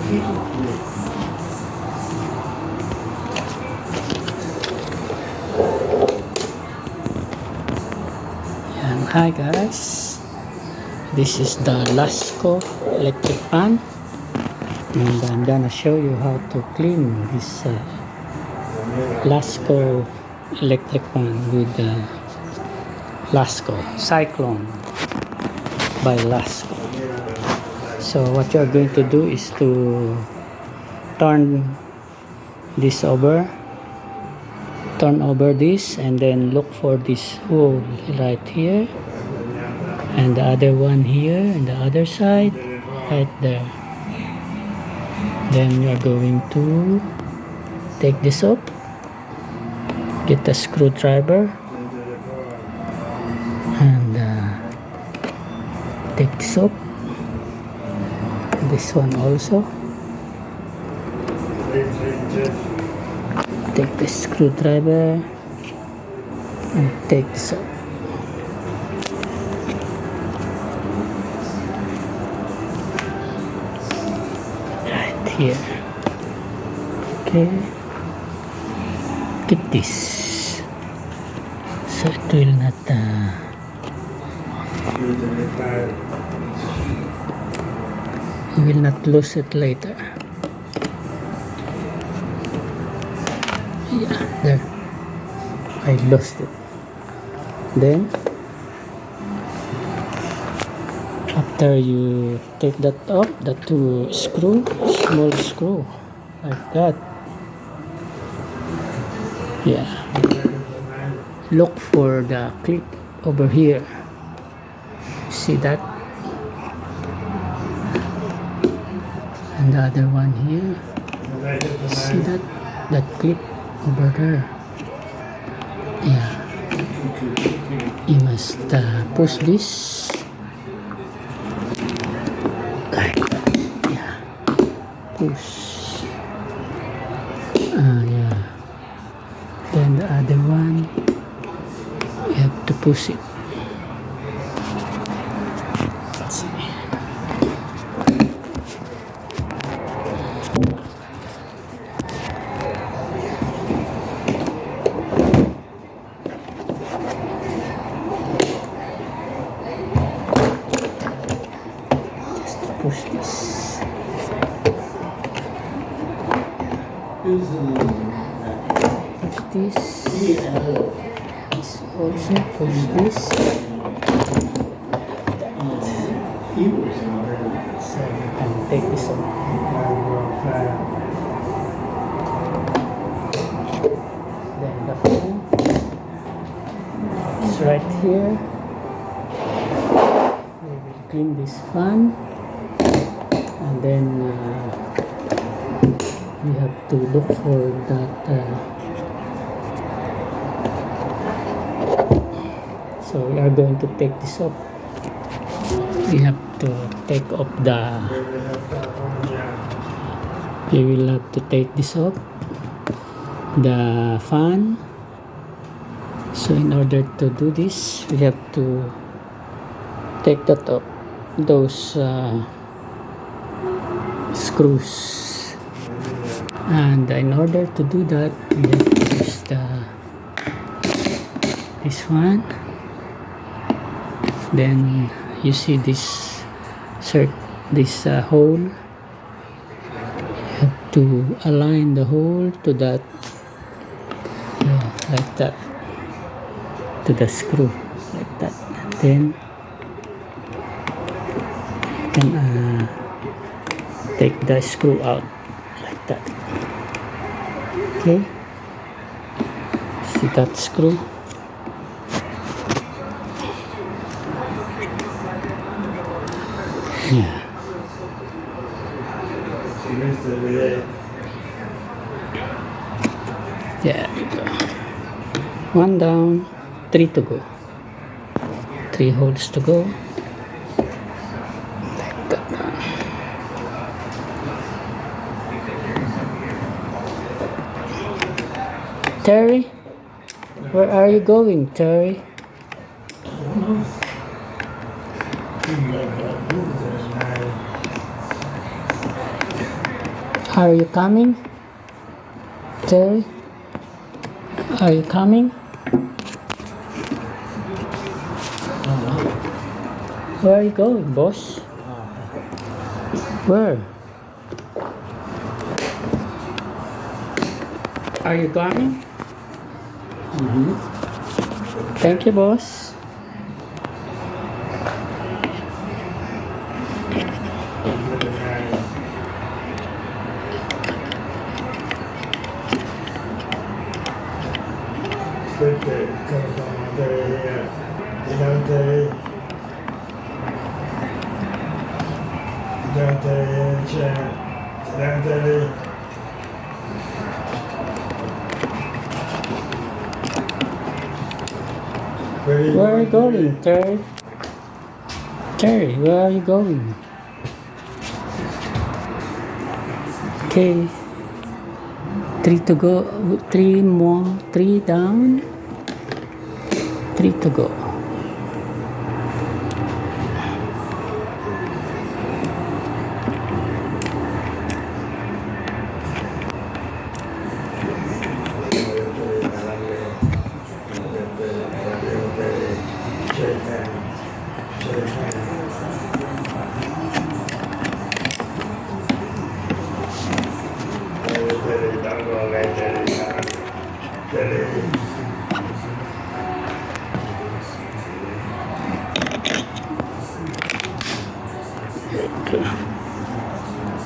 And hi guys, this is the Lasko electric fan, and I'm gonna show you how to clean this Lasko electric fan with Lasko Cyclone by Lasko. So what you're going to do is to turn over this, and then look for this hole right here, and the other one here, and the other side right there. Then you're going to take this up, get a screwdriver, and take this up, this one also. Take the screwdriver and take this up. Right here. Okay. Keep this. So it will not you will not lose it later. Yeah, there. I lost it. Then after you take that off, the two small screw, like that. Yeah. Look for the clip over here. See that? And the other one here. See that? That clip over there. Yeah. You must push this like that. Yeah. Push. Yeah. Then the other one, you have to push it. Let's see. Push this. Push this. This also push this. So you can take this off. Then the phone. It's right here. We will clean this fan. And then we have to look for that. So we are going to take this off. We have to take off the. We will have to take this off the fan. So in order to do this, we have to take that off those. Screws, and in order to do that, we have to use this one. Then you see this hole. You have to align the hole to that, like that, to the screw, like that, and then you can take the screw out like that. Okay, see that screw? Yeah. There we go. One down, 3 to go. 3 holes to go. Like that. Terry? Where are you going, Terry? Are you coming? Terry? Are you coming? Where are you going, boss? Where? Are you coming? Thank you, boss. Where are you going, Terry? Terry, where are you going? Okay. 3 to go. 3 more. 3 down. 3 to go.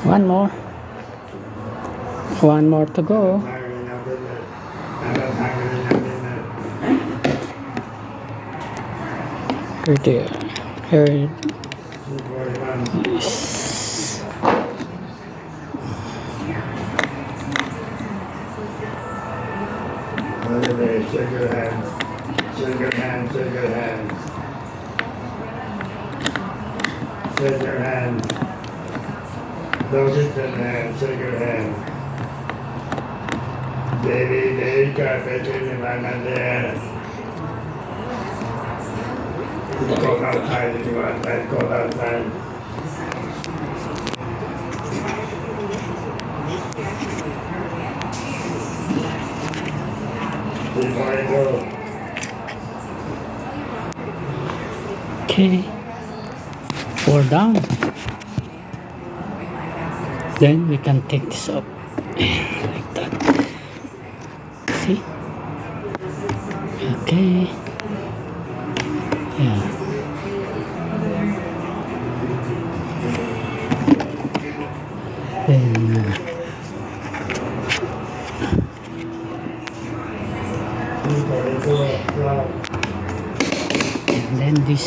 One more. One more to go. Right there. Here. Yes. Shake your hands. Shake your hands. Shake your hands. Shake your hands. Those distant hands. Shake your hands. Baby, they got between the man and the ass. Go outside if you want that. Go outside. Before I go. Okay. 4 down. Then we can take this up like that. See? Okay. Yeah. Then and then this,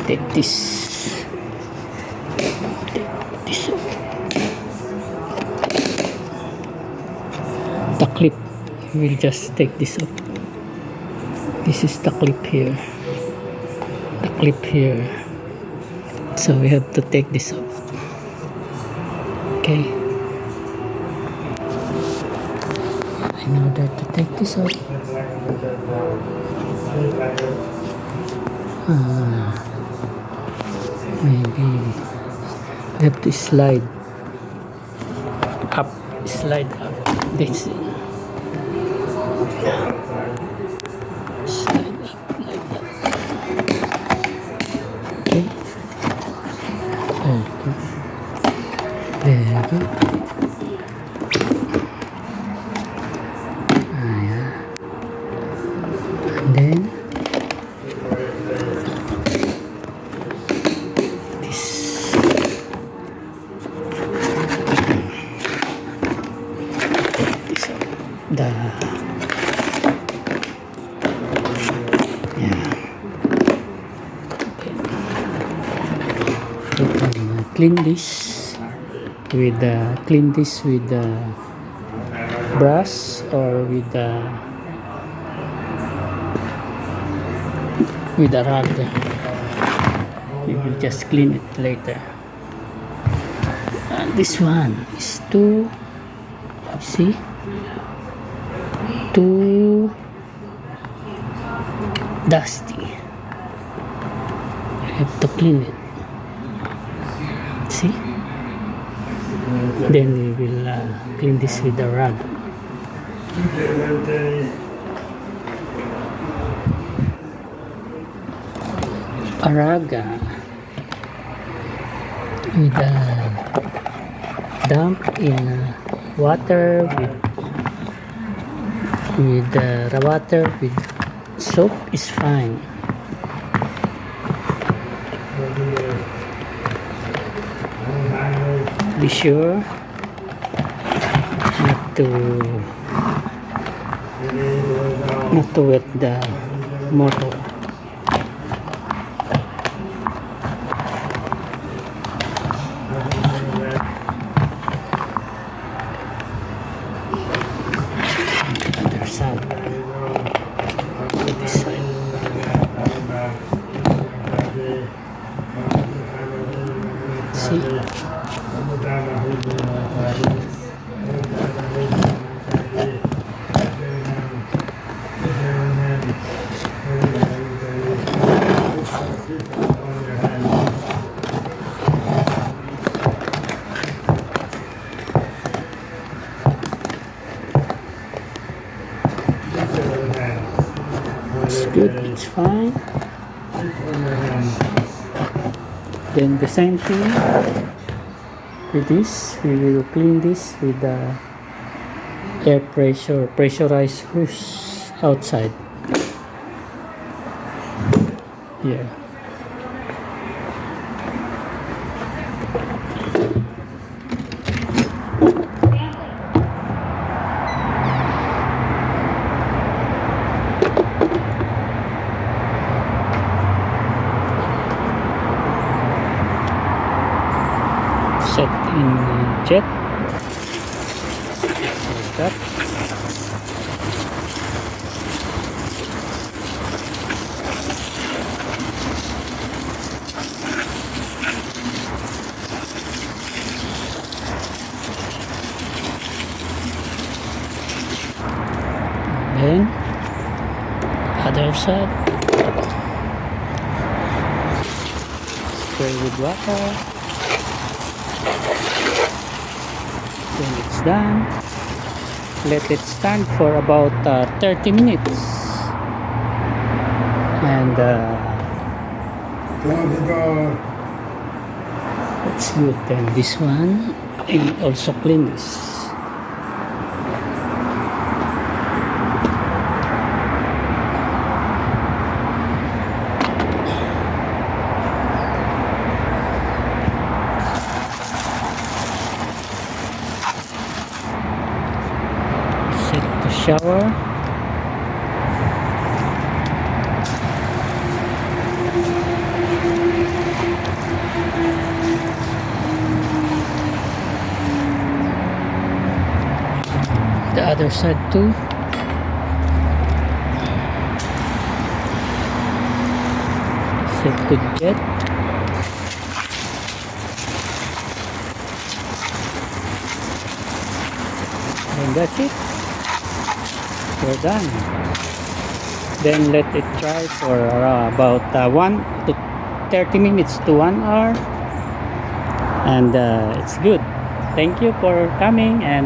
take this up. The clip, we'll just take this up. This is the clip here. The clip here. So we have to take this up. Okay. In order to take this up, maybe we have to slide up. Slide up. This. Slide up like that. Okay. Very good. And then this. Clean this with the brush or with a rag. We will just clean it later. This one is too dusty. I have to clean it. See? Then we will clean this with a rag. A rag with dump in water with water with soap is fine. Be sure not to wet the motor. Other side. This side. See? It's good, it's fine. Then the same thing with this, we will clean this with the pressurized hose outside. Here. Set in jet like that. Then other side, spray with water. When it's done, let it stand for about 30 minutes. And that's good. Then this one, and also clean this. Shower. The other side too. Set to jet. And that's it. We're done. Then let it dry for about 1 to 30 minutes to 1 hour, and it's good. Thank you for coming, and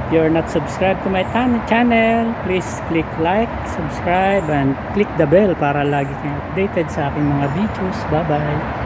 if you're not subscribed to my channel, please click like, subscribe, and click the bell para lagi kayong updated sa aking mga videos. Bye bye.